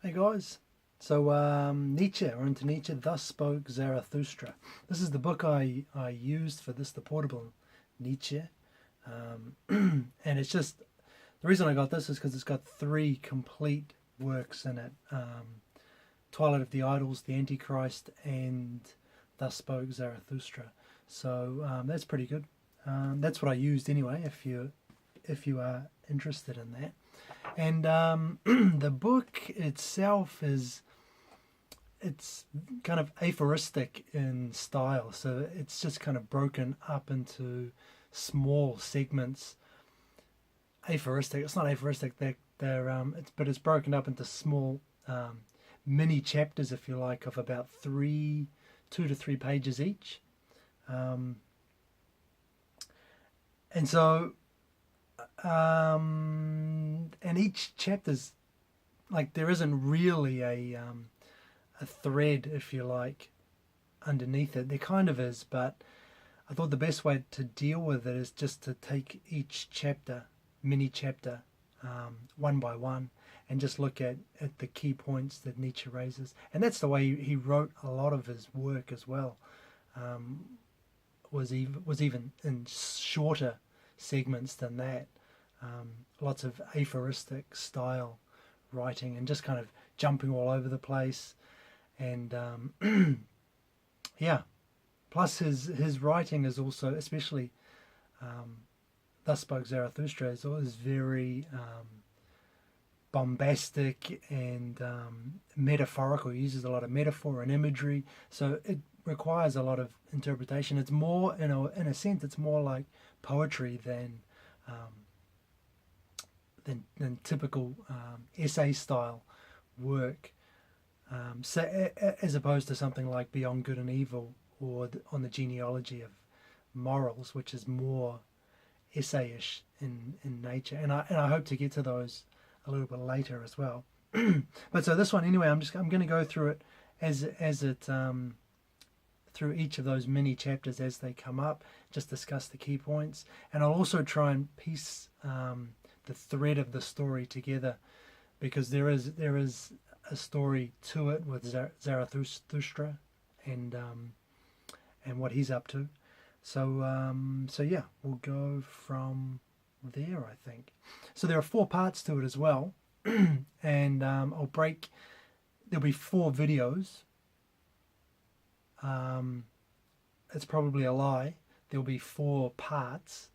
Hey guys, so Nietzsche, or into Nietzsche, Thus Spoke Zarathustra. This is the book I used for this, the portable Nietzsche. And it's just, the reason I got this is because it's got three complete works in it. Twilight of the Idols, The Antichrist, and Thus Spoke Zarathustra. So that's pretty good. That's what I used anyway, if you are interested in that. And the book itself it's kind of aphoristic in style, so it's just kind of broken up into small segments. Aphoristic, it's not aphoristic, but it's broken up into small mini chapters, if you like, of about 2 to 3 pages each. And so and each chapter's like, there isn't really a thread, if you like, underneath it. There kind of is, but I thought the best way to deal with it is just to take each chapter, mini chapter, one by one, and just look at the key points that Nietzsche raises. And that's the way he wrote a lot of his work as well. Was even in shorter segments than that. Lots of aphoristic style writing and just kind of jumping all over the place. And yeah, plus his writing is also, especially Thus Spoke Zarathustra, is very bombastic and metaphorical. He uses a lot of metaphor and imagery, so it requires a lot of interpretation. It's more, in a sense, it's more like poetry than typical essay style work. So as opposed to something like Beyond Good and Evil, or on the genealogy of morals, which is more essayish in nature. And I hope to get to those a little bit later as well. But so this one anyway, I'm going to go through it as it through each of those mini chapters as they come up, just discuss the key points, and I'll also try and piece the thread of the story together, because there is a story to it with Zarathustra and what he's up to. So yeah, we'll go from there, I think. So there are 4 parts to it as well, and there'll be 4 videos. It's probably a lie. There'll be 4 parts,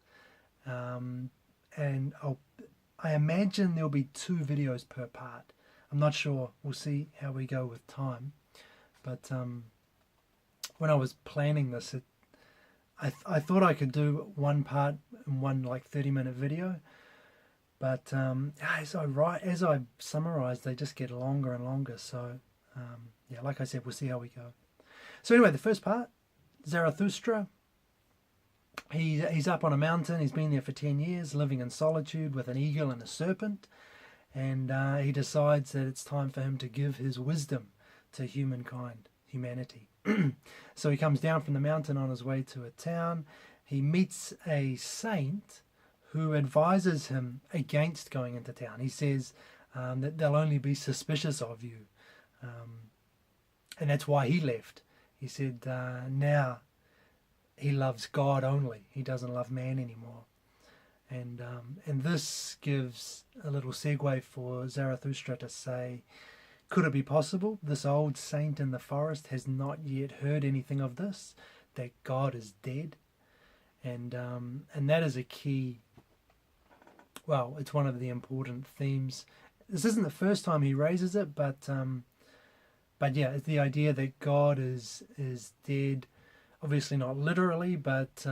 and I imagine there'll be 2 videos per part. I'm not sure. We'll see how we go with time. But when I was planning this, I thought I could do one part in one like 30-minute video, but as I summarize, they just get longer and longer. So yeah, like I said, we'll see how we go. So anyway, the first part, Zarathustra. He's up on a mountain. He's been there for 10 years, living in solitude with an eagle and a serpent, and he decides that it's time for him to give his wisdom to humanity. So he comes down from the mountain on his way to a town. He meets a saint who advises him against going into town. He says that they'll only be suspicious of you, and that's why he left. He said now he loves God only. He doesn't love man anymore. And this gives a little segue for Zarathustra to say, could it be possible this old saint in the forest has not yet heard anything of this, that God is dead? And that is a key, well, it's one of the important themes. This isn't the first time he raises it, but yeah, it's the idea that God is dead. Obviously not literally, but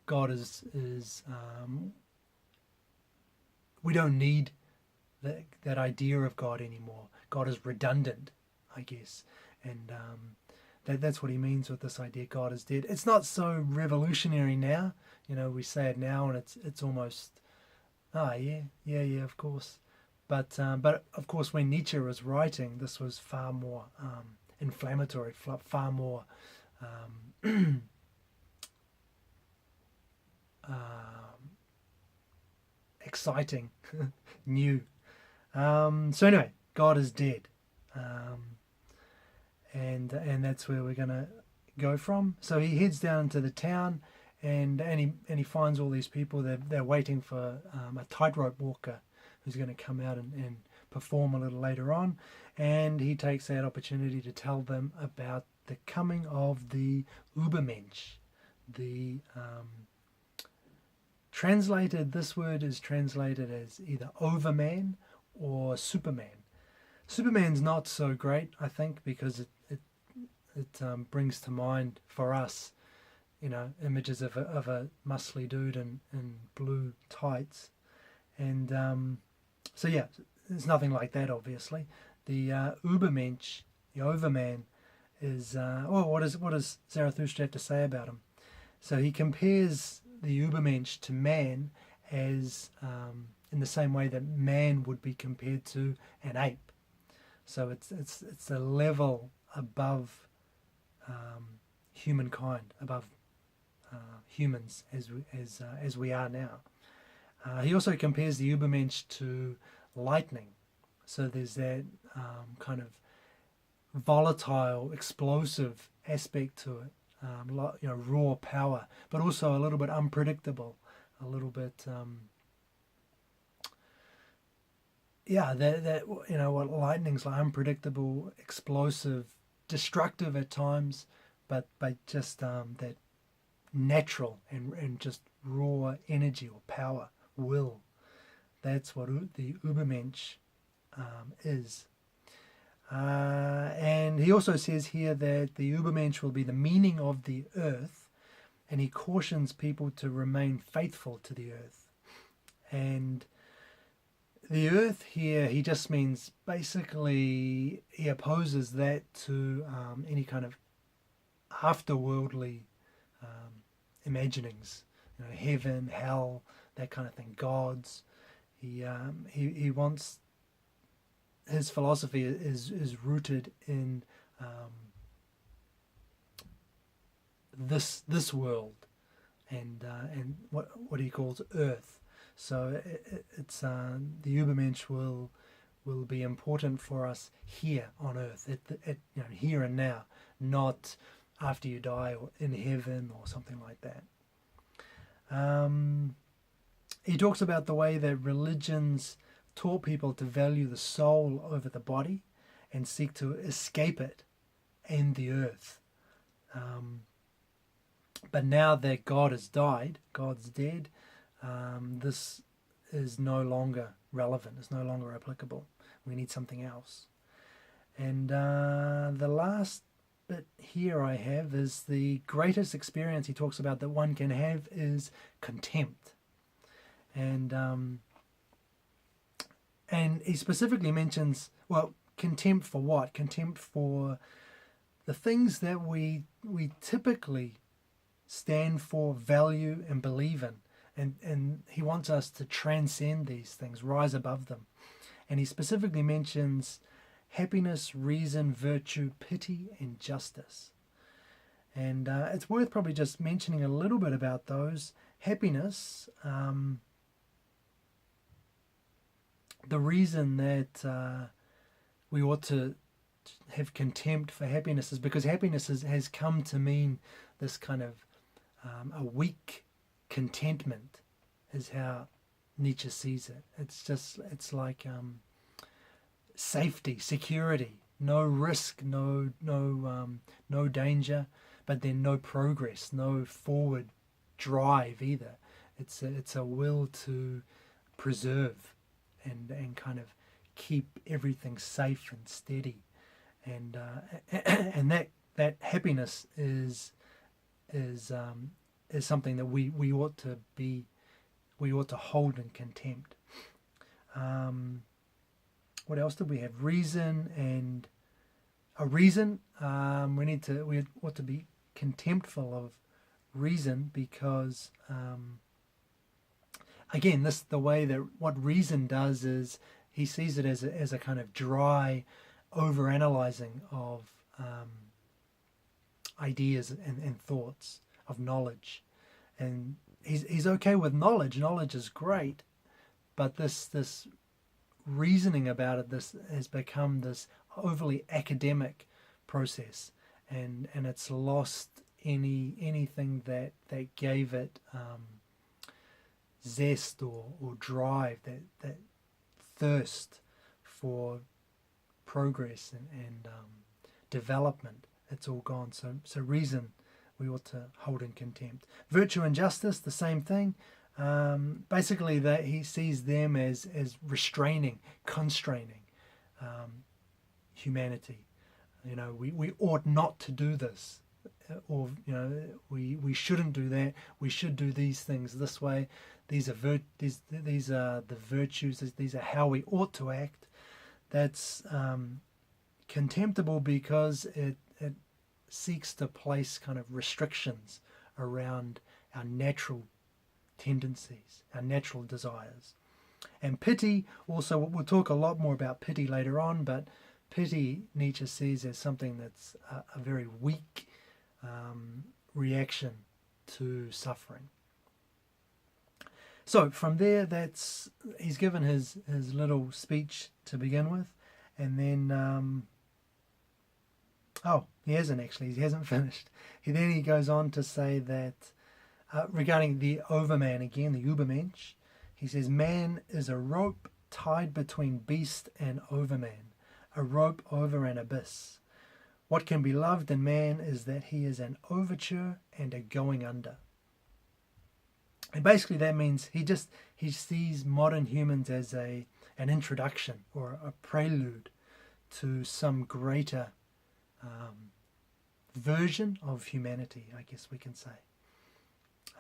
God is we don't need that idea of God anymore. God is redundant, I guess, and that's what he means with this idea. God is dead. It's not so revolutionary now. We say it now, and it's almost yeah, of course. But of course, when Nietzsche was writing, this was far more inflammatory, far more exciting, new. So anyway, God is dead, and that's where we're gonna go from. So he heads down to the town, and he finds all these people. They're waiting for a tightrope walker who's going to come out and perform a little later on, and he takes that opportunity to tell them about the coming of the ubermensch. The translated, this word is translated as either Overman or Superman. Superman's not so great, I think, because it brings to mind for us, images of a muscly dude in blue tights, and so yeah, it's nothing like that, obviously. The ubermensch, the Overman, is what does Zarathustra have to say about him? So he compares the ubermensch to man as in the same way that man would be compared to an ape. So it's a level above humankind, above humans as we are now. He also compares the ubermensch to lightning. So there's that kind of volatile, explosive aspect to it, raw power, but also a little bit unpredictable, a little bit, what lightning's like, unpredictable, explosive, destructive at times, but just that natural and just raw energy or power, will. That's what the ubermensch is. And he also says here that the ubermensch will be the meaning of the earth, and he cautions people to remain faithful to the earth. And the earth here, he just means basically he opposes that to any kind of afterworldly imaginings, heaven, hell, that kind of thing, gods. He wants, his philosophy is rooted in this world and what he calls earth. So it's the ubermensch will be important for us here on earth, here and now, not after you die or in heaven or something like that. He talks about the way that religions taught people to value the soul over the body and seek to escape it and the earth. But now that God has died, God's dead, this is no longer relevant, it's no longer applicable. We need something else. And the last bit here I have is the greatest experience he talks about that one can have is contempt. And he specifically mentions, contempt for what? Contempt for the things that we typically stand for, value, and believe in. And he wants us to transcend these things, rise above them. And he specifically mentions happiness, reason, virtue, pity, and justice. And it's worth probably just mentioning a little bit about those. Happiness, the reason that we ought to have contempt for happiness is because happiness has come to mean this kind of a weak contentment, is how Nietzsche sees it. It's like safety, security, no risk, no danger, but then no progress, no forward drive either. It's a will to preserve and kind of keep everything safe and steady, and that happiness is something that we ought to ought to hold in contempt. What else did we have? Reason and a reason. We ought to be contemptful of reason because again, the way that what reason does is he sees it as a kind of dry overanalyzing of ideas and thoughts, of knowledge. And he's okay with knowledge. Knowledge is great, but this reasoning about it, this has become this overly academic process, and it's lost anything that gave it zest or drive, that thirst for progress and development. It's all gone. So reason we ought to hold in contempt. Virtue and justice, the same thing. Basically, that he sees them as restraining, constraining humanity. We ought not to do this, or we shouldn't do that. We should do these things this way. These are the virtues. These are how we ought to act. That's contemptible because it seeks to place kind of restrictions around our natural tendencies, our natural desires. And pity, also, we'll talk a lot more about pity later on, but pity Nietzsche sees as something that's a very weak reaction to suffering. So from there, he's given his little speech to begin with, and then he hasn't finished. Then he goes on to say that regarding the Overman again, the ubermensch, he says, man is a rope tied between beast and Overman, a rope over an abyss. What can be loved in man is that he is an overture and a going under. And basically that means he sees modern humans as an introduction or a prelude to some greater version of humanity, I guess we can say.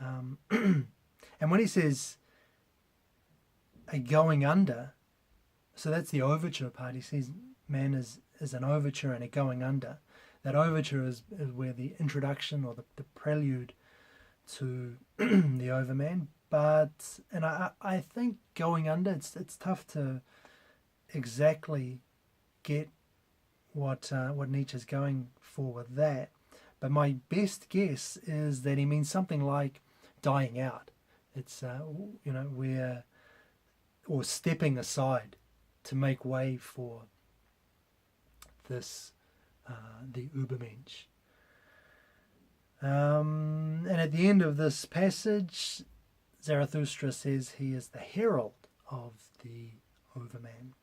And when he says a going under, so that's the overture part. He sees man as an overture and a going under. That overture is where the introduction or the prelude to the Overman. And I think going under, it's tough to exactly get what Nietzsche's going for with that. But my best guess is that he means something like dying out. It's or stepping aside to make way for this the ubermensch. And at the end of this passage, Zarathustra says he is the herald of the Overman.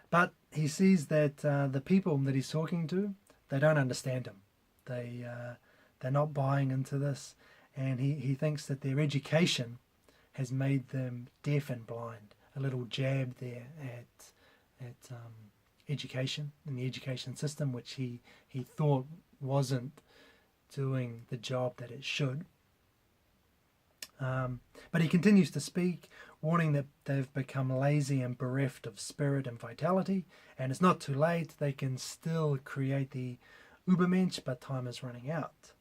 But he sees that the people that he's talking to, they don't understand him. They're not buying into this, and he thinks that their education has made them deaf and blind. A little jab there at education and the education system, which he thought wasn't doing the job that it should. But he continues to speak, warning that they've become lazy and bereft of spirit and vitality, and it's not too late. They can still create the ubermensch, but time is running out.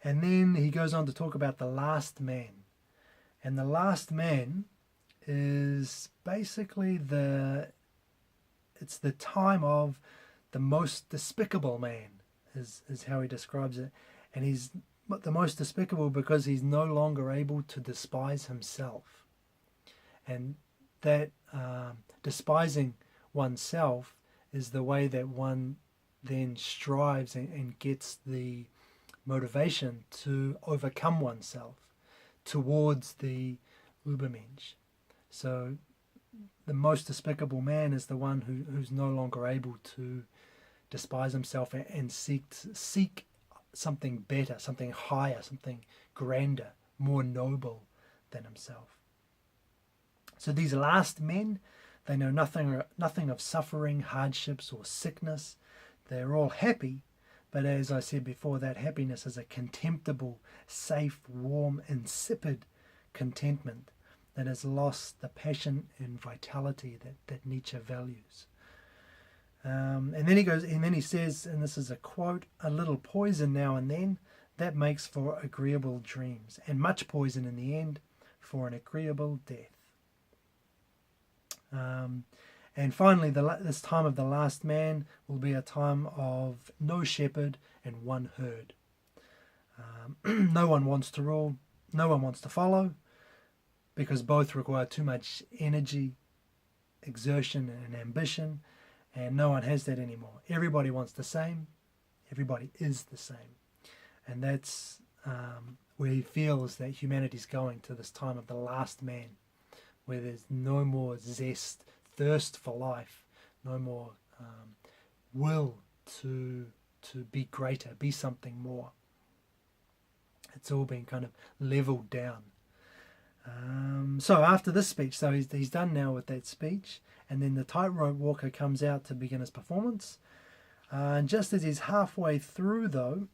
And then he goes on to talk about the last man. And the last man is basically it's the time of the most despicable man, is how he describes it. And he's the most despicable because he's no longer able to despise himself. And that despising oneself is the way that one then strives and gets the motivation to overcome oneself towards the ubermensch. So the most despicable man is the one who's no longer able to despise himself and seek something better, something higher, something grander, more noble than himself. So these last men, they know nothing of suffering, hardships, or sickness. They're all happy, but as I said before, that happiness is a contemptible, safe, warm, insipid contentment that has lost the passion and vitality that Nietzsche values. And then he says, and this is a quote, "A little poison now and then, that makes for agreeable dreams, and much poison in the end for an agreeable death." And finally, this time of the last man will be a time of no shepherd and one herd. No one wants to rule, no one wants to follow, because both require too much energy exertion and ambition, and no one has that anymore. Everybody wants the same. Everybody is the same. And that's where he feels that humanity's going to this time of the last man, where there's no more zest, thirst for life, no more will to be greater, be something more. It's all been kind of leveled down. So after this speech, so he's done now with that speech, and then the tightrope walker comes out to begin his performance. And just as he's halfway through, though,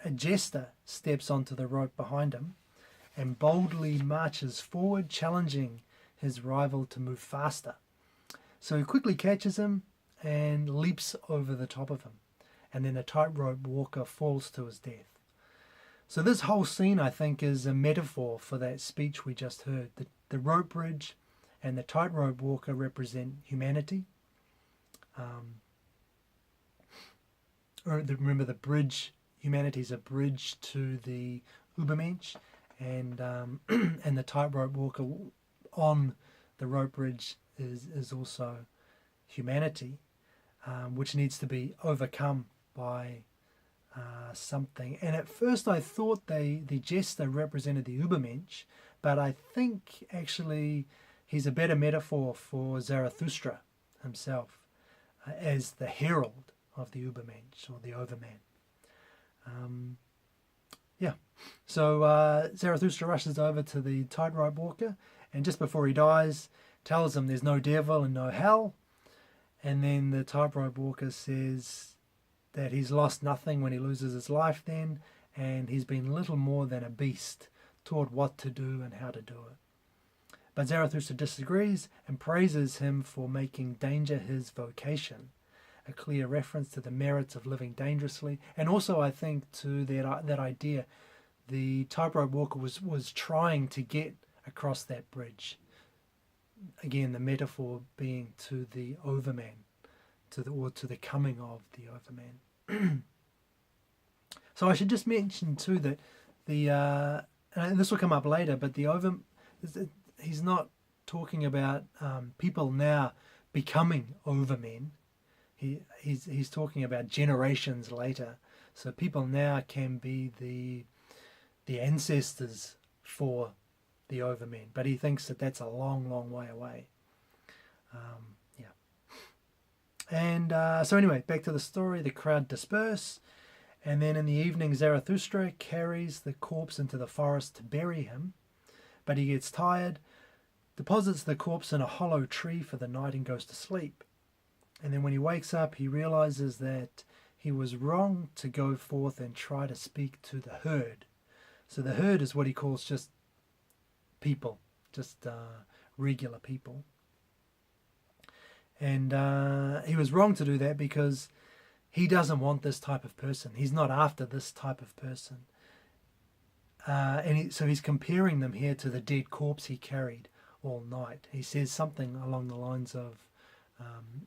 a jester steps onto the rope behind him and boldly marches forward, challenging his rival to move faster. So he quickly catches him and leaps over the top of him. And then the tightrope walker falls to his death. So this whole scene, I think, is a metaphor for that speech we just heard. The rope bridge and the tightrope walker represent humanity. Remember, the bridge, humanity is a bridge to the ubermensch, and and the tightrope walker on the rope bridge is also humanity, which needs to be overcome by something. And at first I thought the jester represented the ubermensch, but I think actually he's a better metaphor for Zarathustra himself as the herald of the ubermensch or the Overman. So Zarathustra rushes over to the tightrope walker, and just before he dies tells him there's no devil and no hell. And then the tightrope walker says that he's lost nothing when he loses his life then, and he's been little more than a beast, taught what to do and how to do it. But Zarathustra disagrees and praises him for making danger his vocation, a clear reference to the merits of living dangerously, and also I think to that idea the tightrope walker was trying to get across that bridge. Again, the metaphor being to the Overman, to the coming of the Overman. So I should just mention too that and this will come up later, but he's not talking about people now becoming Overmen. He's talking about generations later. So people now can be the ancestors for the Overmen, but he thinks that that's a long, long way away. And so anyway, back to the story. The crowd disperse, and then in the evening Zarathustra carries the corpse into the forest to bury him, but he gets tired, deposits the corpse in a hollow tree for the night, and goes to sleep. And then when he wakes up, he realizes that he was wrong to go forth and try to speak to the herd. So the herd is what he calls just people, just regular people. And he was wrong to do that because he doesn't want this type of person. He's not after this type of person. So he's comparing them here to the dead corpse he carried all night. He says something along the lines of,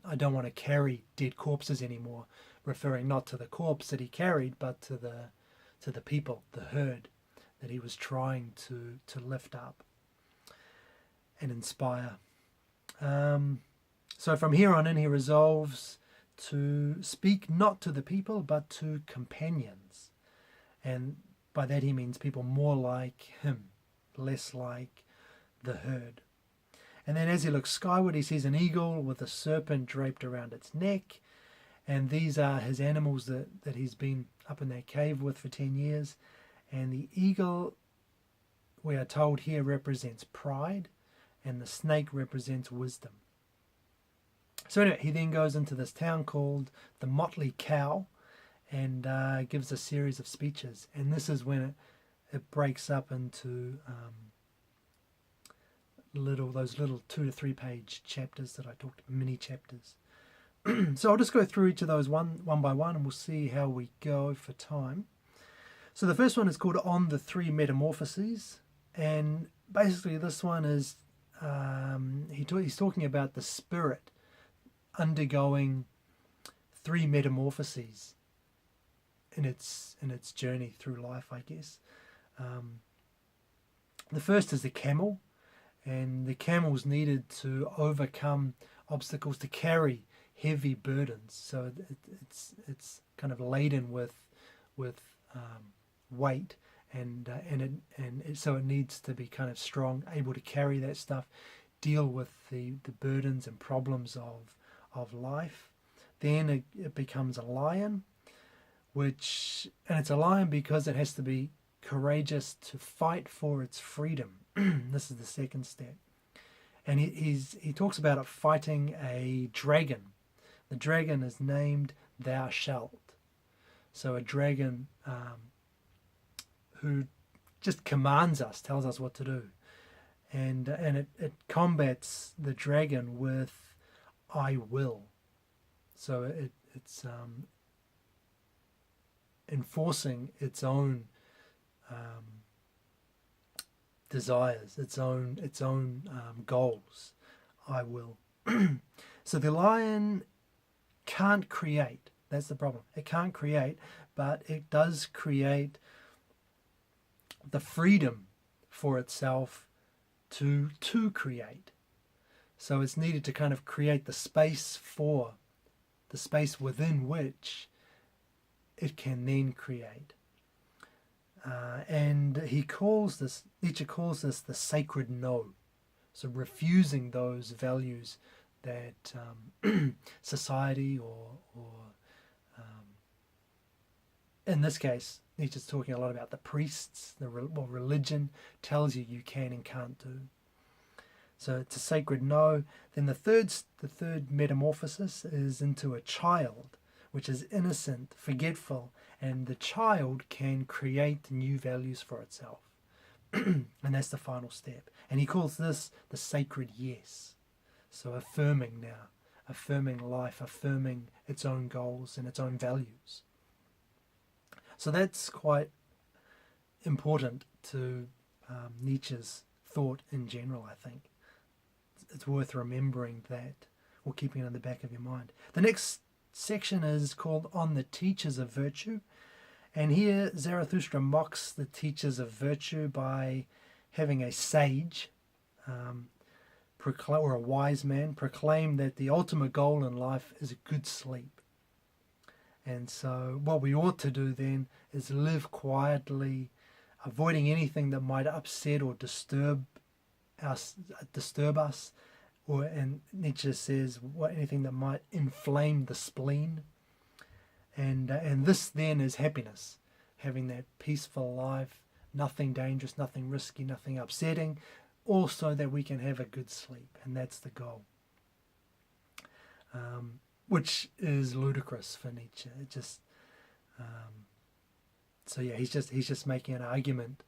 I don't want to carry dead corpses anymore, referring not to the corpse that he carried, but to the people, the herd, that he was trying to lift up and inspire. So from here on in, he resolves to speak not to the people, but to companions. And by that he means people more like him, less like the herd. And then as he looks skyward, he sees an eagle with a serpent draped around its neck. And these are his animals that he's been up in that cave with for 10 years. And the eagle, we are told here, represents pride, and the snake represents wisdom. So anyway, he then goes into this town called the Motley Cow and gives a series of speeches. And this is when it breaks up into those little 2 to 3 page chapters that I talked about, mini chapters. So I'll just go through each of those one by one, and we'll see how we go for time. So the first one is called On the Three Metamorphoses, and basically this one is he's talking about the spirit undergoing 3 metamorphoses in its journey through life, I guess. The first is the camel, and the camel's needed to overcome obstacles, to carry heavy burdens. So it's kind of laden with weight, so it needs to be kind of strong, able to carry that stuff, deal with the burdens and problems of life. Then it becomes a lion, and it's a lion because it has to be courageous to fight for its freedom. This is the second step. And he talks about it fighting a dragon. The dragon is named Thou Shalt. So a dragon who just commands us, tells us what to do. And it combats the dragon with I will. So it's enforcing its own desires, its own goals. I will. So the lion can't create. That's the problem. It can't create, but it does create the freedom for itself to create. So it's needed to kind of create the space within which it can then create. And Nietzsche calls this the sacred no. So refusing those values that society or in this case, Nietzsche's talking a lot about the priests, what religion tells you can and can't do. So it's a sacred no. Then the third metamorphosis is into a child, which is innocent, forgetful, and the child can create new values for itself. And that's the final step. And he calls this the sacred yes. So affirming life, affirming its own goals and its own values. So that's quite important to Nietzsche's thought in general, I think. It's worth remembering that, or keeping it in the back of your mind. The next section is called On the Teachers of Virtue. And here Zarathustra mocks the teachers of virtue by having a sage, or a wise man, proclaim that the ultimate goal in life is a good sleep. And so what we ought to do then is live quietly, avoiding anything that might upset or disturb us, and Nietzsche says anything that might inflame the spleen. And this then is happiness, having that peaceful life, nothing dangerous, nothing risky, nothing upsetting, also that we can have a good sleep, and that's the goal. Which is ludicrous for Nietzsche. It just, he's just making an argument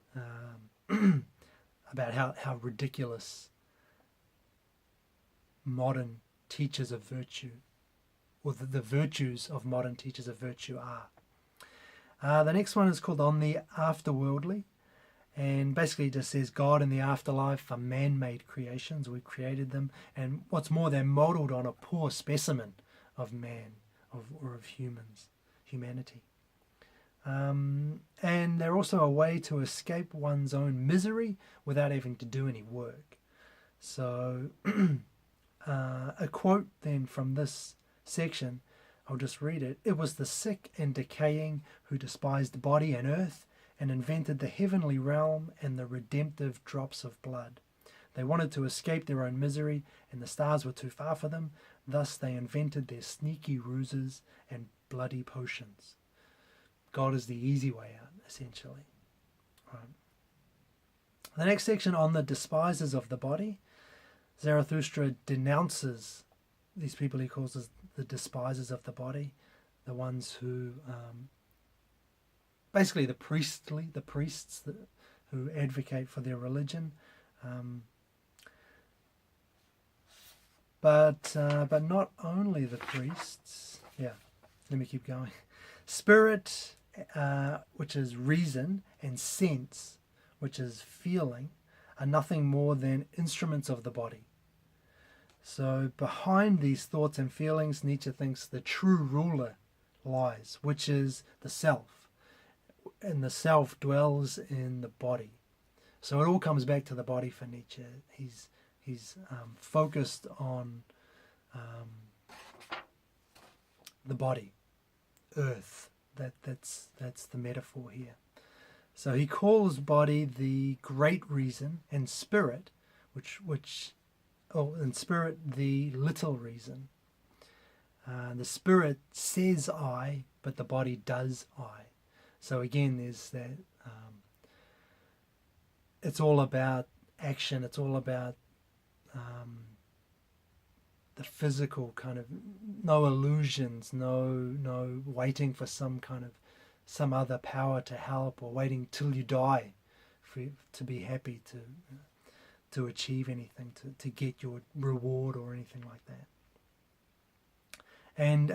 about how ridiculous modern teachers of virtue, or the virtues of modern teachers of virtue are. The next one is called On the Afterworldly, and basically it just says God and the afterlife are man-made creations. We created them, and what's more, they're modelled on a poor specimen of man, or of humanity. And they're also a way to escape one's own misery without having to do any work. So a quote then from this section, I'll just read it. It was the sick and decaying who despised body and earth and invented the heavenly realm and the redemptive drops of blood. They wanted to escape their own misery, and the stars were too far for them. Thus they invented their sneaky ruses and bloody potions. God is the easy way out, essentially. Right. The next section, On the Despisers of the Body. Zarathustra denounces these people he calls as the despisers of the body, the ones who, basically the priests who advocate for their religion. But not only the priests. Yeah, let me keep going. Spirit, which is reason, and sense, which is feeling, are nothing more than instruments of the body. So behind these thoughts and feelings, Nietzsche thinks the true ruler lies, which is the self. And the self dwells in the body. So it all comes back to the body for Nietzsche. He's focused on the body, earth. That's the metaphor here. So he calls body the great reason, and spirit, and spirit the little reason. The spirit says I, but the body does I. So again, there's that. It's all about action. It's all about the physical kind of, no illusions, no waiting for some other power to help, or waiting till you die to be happy, to achieve anything, to get your reward or anything like that. And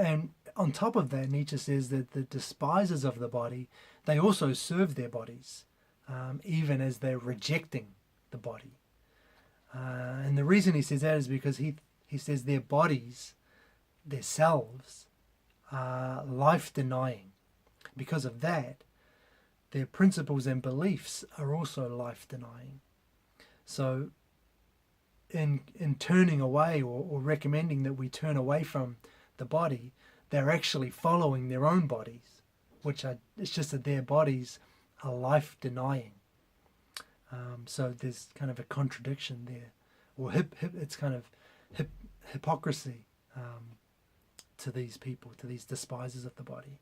on top of that, Nietzsche says that the despisers of the body, they also serve their bodies, even as they're rejecting the body. And the reason he says that is because he says their bodies, their selves, are life-denying. Because of that, their principles and beliefs are also life-denying. So in turning away, or recommending that we turn away from the body, they're actually following their own bodies, it's just that their bodies are life-denying. So there's kind of a contradiction there, or it's kind of hypocrisy to these people, to these despisers of the body.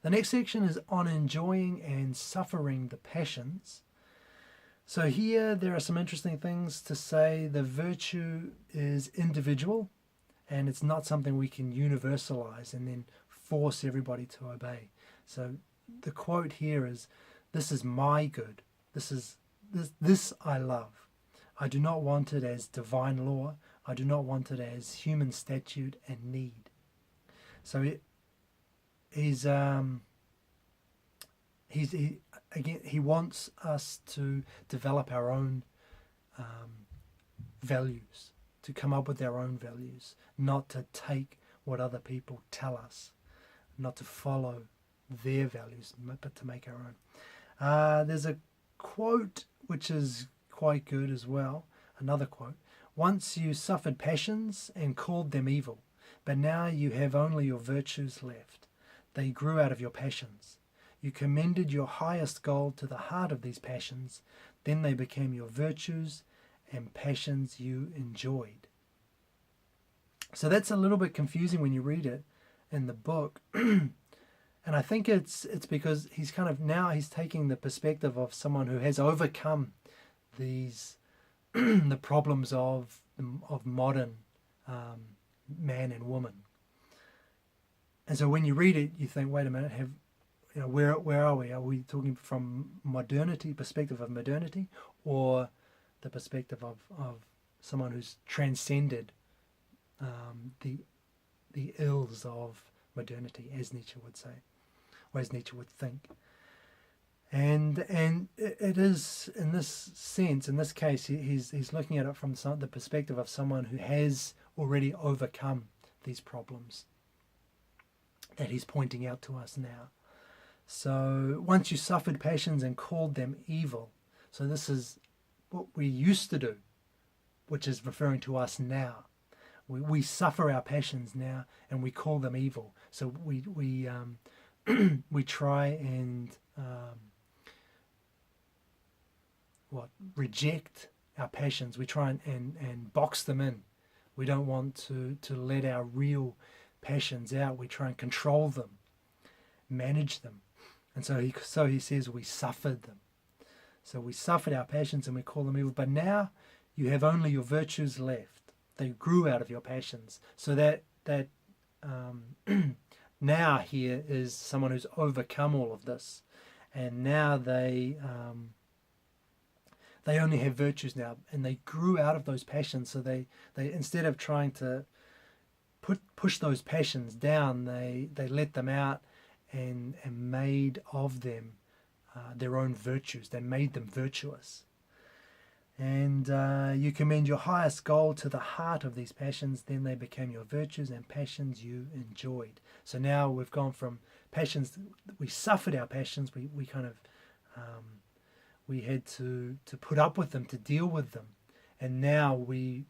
The next section is on enjoying and suffering the passions. So here there are some interesting things to say. The virtue is individual, and it's not something we can universalize and then force everybody to obey. So the quote here is, "This is my good. This I love. I do not want it as divine law. I do not want it as human statute and need." So he wants us to develop our own values, to come up with our own values, not to take what other people tell us, not to follow their values, but to make our own. There's a quote which is quite good as well. Another quote: "Once you suffered passions and called them evil, but now you have only your virtues left. They grew out of your passions. You commended your highest goal to the heart of these passions. Then they became your virtues, and passions you enjoyed." So that's a little bit confusing when you read it in the book. And I think it's because he's taking the perspective of someone who has overcome these the problems of modern man and woman. And so when you read it, you think, wait a minute, where are we? Are we talking from perspective of modernity, or the perspective of someone who's transcended the ills of modernity, as Nietzsche would say, or as Nietzsche would think? And it is, in this sense, in this case, he's looking at it from the perspective of someone who has already overcome these problems that he's pointing out to us now. So once you suffered passions and called them evil. So this is what we used to do, which is referring to us now. We suffer our passions now, and we call them evil. So we try and reject our passions. We try and box them in. We don't want to let our real passions out. We try and control them, manage them. And so he says we suffered them. So we suffered our passions and we call them evil. But now you have only your virtues left. They grew out of your passions. So that now here is someone who's overcome all of this, and now they only have virtues now, and they grew out of those passions. So they instead of trying to push those passions down, they let them out and made of them their own virtues. They made them virtuous. And you commend your highest goal to the heart of these passions. Then they became your virtues, and passions you enjoyed. So now we've gone from passions, we suffered our passions, we had to put up with them, to deal with them. and now we're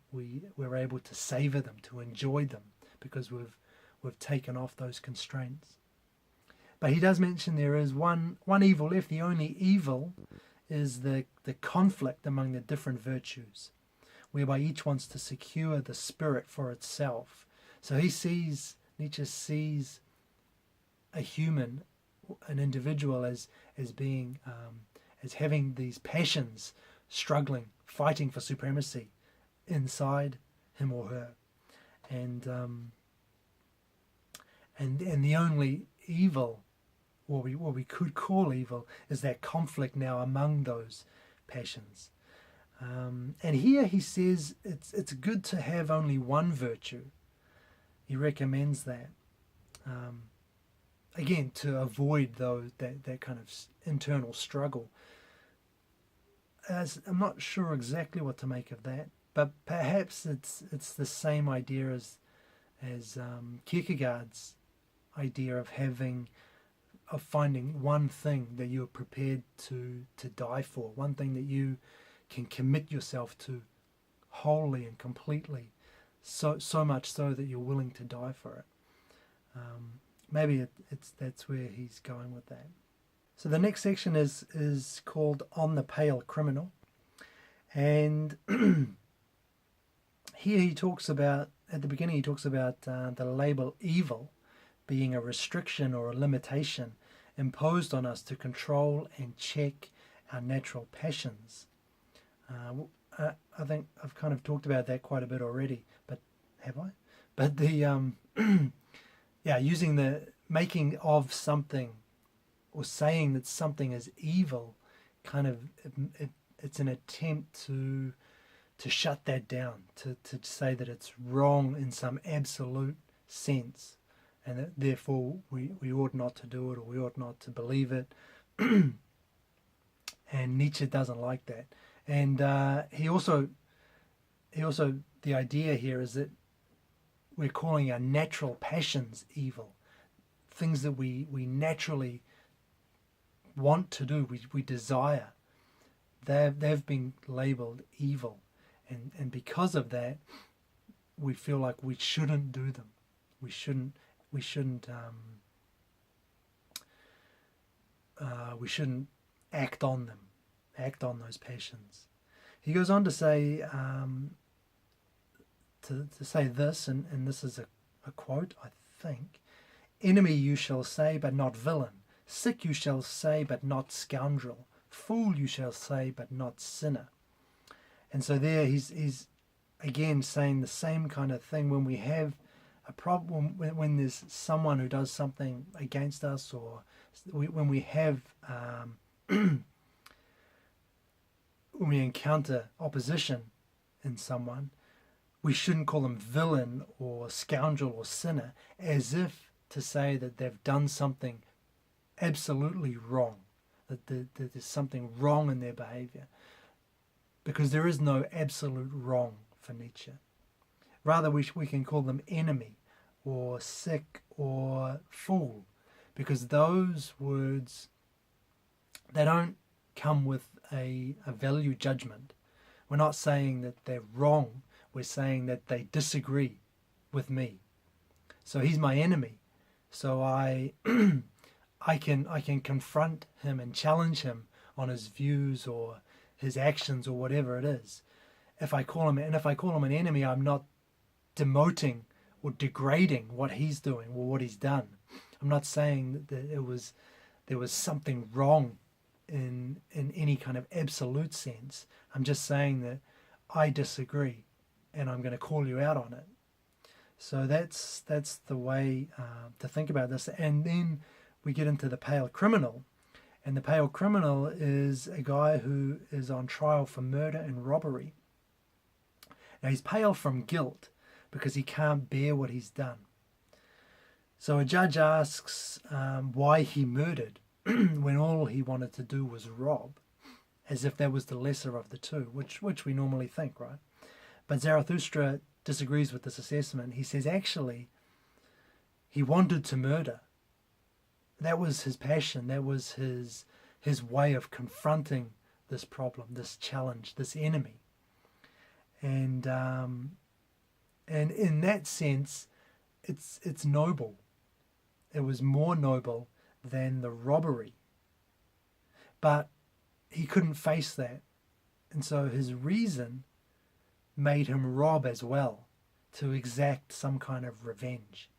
able to savor them, to enjoy them, because we've taken off those constraints. But he does mention there is one evil left. The only evil is the conflict among the different virtues, whereby each wants to secure the spirit for itself. So Nietzsche sees a human, an individual, as being as having these passions, struggling, fighting for supremacy inside him or her, and the only evil, what we could call evil, is that conflict now among those passions. And here he says it's good to have only one virtue. He recommends that. Again, to avoid that kind of internal struggle. As I'm not sure exactly what to make of that, but perhaps it's the same idea as Kierkegaard's idea of finding one thing that you're prepared to die for, one thing that you can commit yourself to wholly and completely, so much so that you're willing to die for it. Maybe that's where he's going with that. So the next section is called On the Pail Criminal, and here he talks about, at the beginning he talks about the label evil being a restriction or a limitation imposed on us to control and check our natural passions. I think I've kind of talked about that quite a bit already, but have I? But the using the making of something, or saying that something is evil, kind of it's an attempt to shut that down, to say that it's wrong in some absolute sense, and that therefore we ought not to do it, or we ought not to believe it. And Nietzsche doesn't like that. And he also the idea here is that we're calling our natural passions evil, things that we naturally want to do, we desire. They've been labeled evil, and because of that, we feel like we shouldn't do them. We shouldn't act on them, act on those passions. He goes on to say to say this, and this is a quote, I think: "Enemy you shall say, but not villain. Sick you shall say, but not scoundrel. Fool you shall say, but not sinner." And so there he's again saying the same kind of thing. When we have a problem, when there's someone who does something against us, or when we have when we encounter opposition in someone, we shouldn't call them villain or scoundrel or sinner, as if to say that they've done something absolutely wrong, that there's something wrong in their behavior, because there is no absolute wrong for Nietzsche. Rather, we can call them enemy or sick or fool, because those words, they don't come with a value judgment. We're not saying that they're wrong, we're saying that they disagree with me. So he's my enemy, so I can confront him and challenge him on his views or his actions or whatever it is. If I call him an enemy, I'm not demoting or degrading what he's doing or what he's done. I'm not saying that there was something wrong in any kind of absolute sense. I'm just saying that I disagree, and I'm going to call you out on it. So that's the way to think about this. And then we get into the Pail Criminal. And the Pail Criminal is a guy who is on trial for murder and robbery. Now he's pale from guilt because he can't bear what he's done. So a judge asks why he murdered when all he wanted to do was rob, as if that was the lesser of the two, which we normally think, right? But Zarathustra disagrees with this assessment. He says actually he wanted to murder. That was his passion. That was his way of confronting this problem, this challenge, this enemy. and in that sense, it's noble. It was more noble than the robbery, but he couldn't face that, and so his reason made him rob as well, to exact some kind of revenge.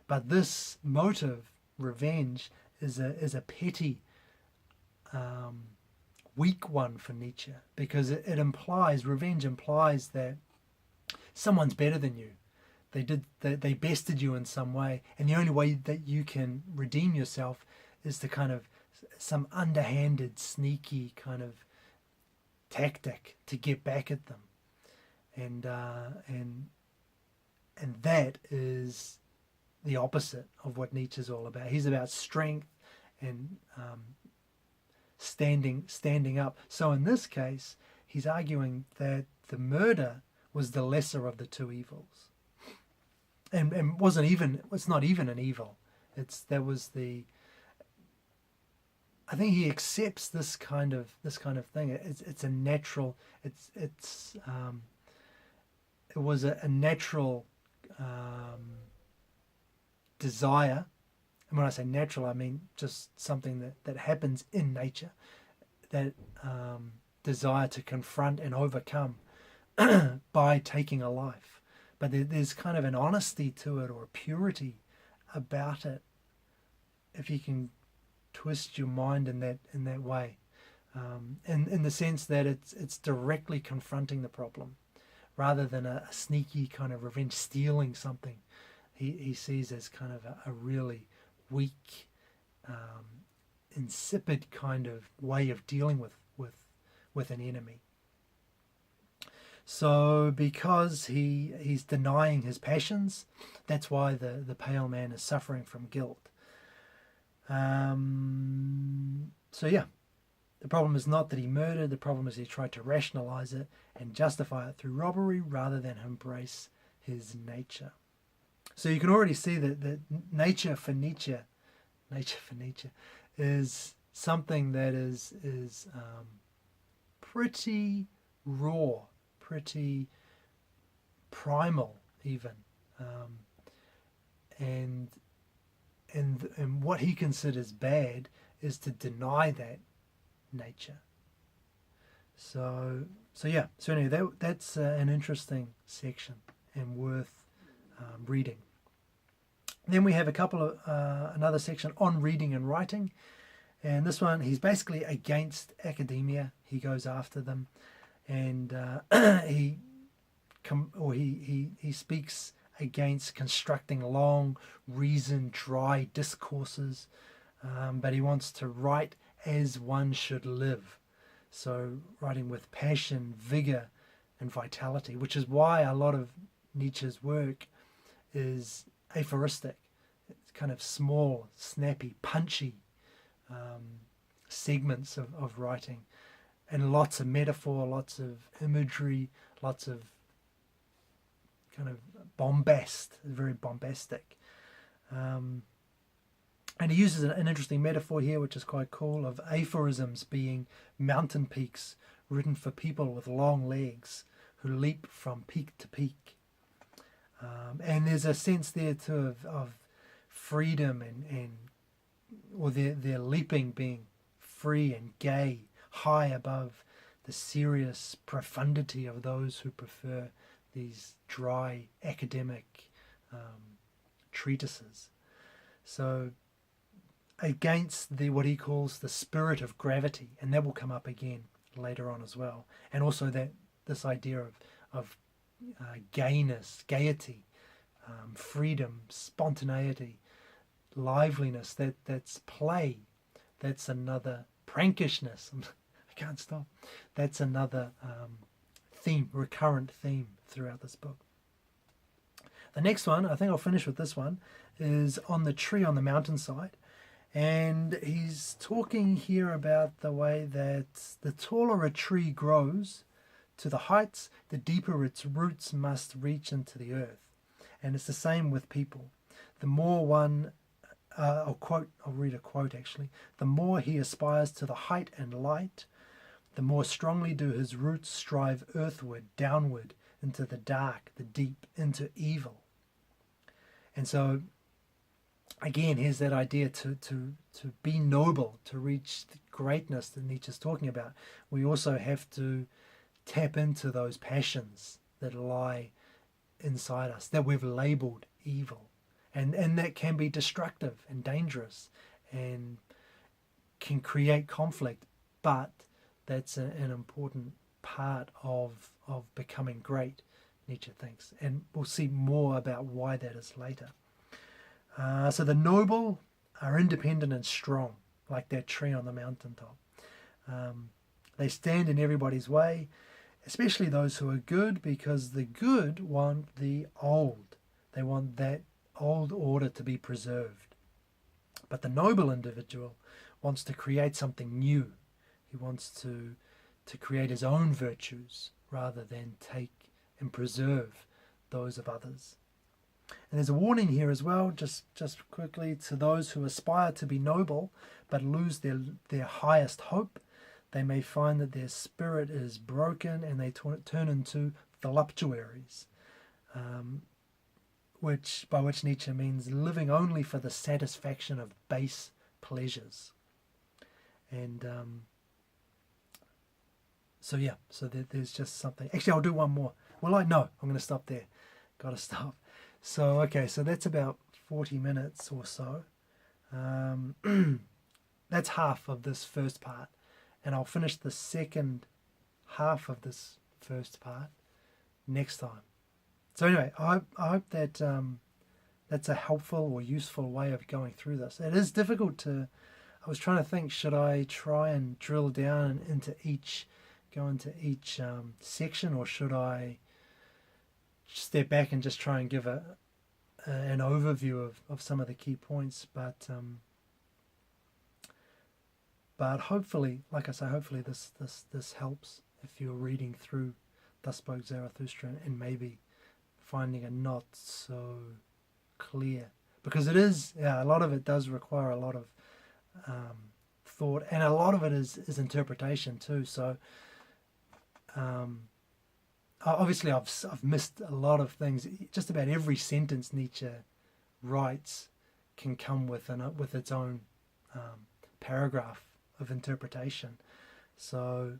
But this motive, revenge, is a petty, weak one for Nietzsche, because it implies, revenge implies that someone's better than you. They bested you in some way, and the only way that you can redeem yourself is to kind of some underhanded, sneaky kind of tactic to get back at them, and that is the opposite of what Nietzsche's all about. He's about strength and standing up. So in this case, he's arguing that the murder was the lesser of the two evils, and it's not even an evil. I think he accepts this kind of thing. It's a natural. It was a natural desire, and when I say natural, I mean just something that happens in nature, that desire to confront and overcome by taking a life. But there's kind of an honesty to it, or a purity about it, if you can twist your mind in that way, in the sense that it's directly confronting the problem, rather than a sneaky kind of revenge, stealing something. He sees as kind of a really weak, insipid kind of way of dealing with an enemy. So because he's denying his passions, that's why the pale man is suffering from guilt. So yeah, the problem is not that he murdered, the problem is he tried to rationalize it and justify it through robbery rather than embrace his nature. So you can already see that nature for Nietzsche is something that is pretty raw, pretty primal even, and what he considers bad is to deny that nature. So anyway, that's an interesting section and worth reading. Then we have another section on reading and writing, and this one he's basically against academia. He goes after them, and he speaks against constructing long, reasoned, dry discourses, but he wants to write as one should live. So writing with passion, vigor, and vitality, which is why a lot of Nietzsche's work is aphoristic. It's kind of small, snappy, punchy segments of writing, and lots of metaphor, lots of imagery, lots of kind of bombast, very bombastic. And he uses an interesting metaphor here, which is quite cool, of aphorisms being mountain peaks written for people with long legs who leap from peak to peak. And there's a sense there too of freedom or their leaping being free and gay, high above the serious profundity of those who prefer these dry academic treatises. So against what he calls the spirit of gravity, and that will come up again later on as well, and also this idea of gayness, gaiety, freedom, spontaneity, liveliness, that's play, that's another prankishness. I can't stop. That's another recurrent theme throughout this book. The next one, I think I'll finish with this one, is on the tree on the mountainside. And he's talking here about the way that the taller a tree grows to the heights, the deeper its roots must reach into the earth. And it's the same with people. The more one, I'll read a quote actually, the more he aspires to the height and light, the more strongly do his roots strive earthward, downward, into the dark, the deep, into evil. And so, again, here's that idea to be noble, to reach the greatness that Nietzsche's talking about. We also have to tap into those passions that lie inside us, that we've labeled evil. And that can be destructive and dangerous and can create conflict, but that's an important part of becoming great, Nietzsche thinks. And we'll see more about why that is later. So the noble are independent and strong, like that tree on the mountaintop. They stand in everybody's way, especially those who are good, because the good want the old. They want that old order to be preserved. But the noble individual wants to create something new. He wants to create his own virtues rather than take and preserve those of others. And there's a warning here as well, just quickly, to those who aspire to be noble but lose their highest hope. They may find that their spirit is broken and they turn into voluptuaries, by which Nietzsche means living only for the satisfaction of base pleasures. And so there's just something. Actually, I'll do one more. Well, I'm going to stop there. Got to stop. So, okay, so that's about 40 minutes or so. That's half of this first part. And I'll finish the second half of this first part next time. So anyway, I hope that that's a helpful or useful way of going through this. It is difficult I was trying to think, should I try and drill down go into each section, or should I step back and just try and give an overview of some of the key points? But hopefully, like I say, hopefully this helps if you're reading through Thus Spoke Zarathustra and maybe finding it not so clear, because it is, a lot of it does require a lot of thought, and a lot of it is interpretation too. So obviously I've missed a lot of things. Just about every sentence Nietzsche writes can come with its own paragraph of interpretation. So,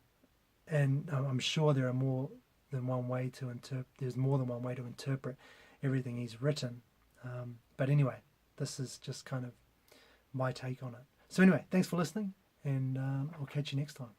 and I'm sure there are more than one way to there's more than one way to interpret everything he's written. But anyway, this is just kind of my take on it. So anyway, thanks for listening, and I'll catch you next time.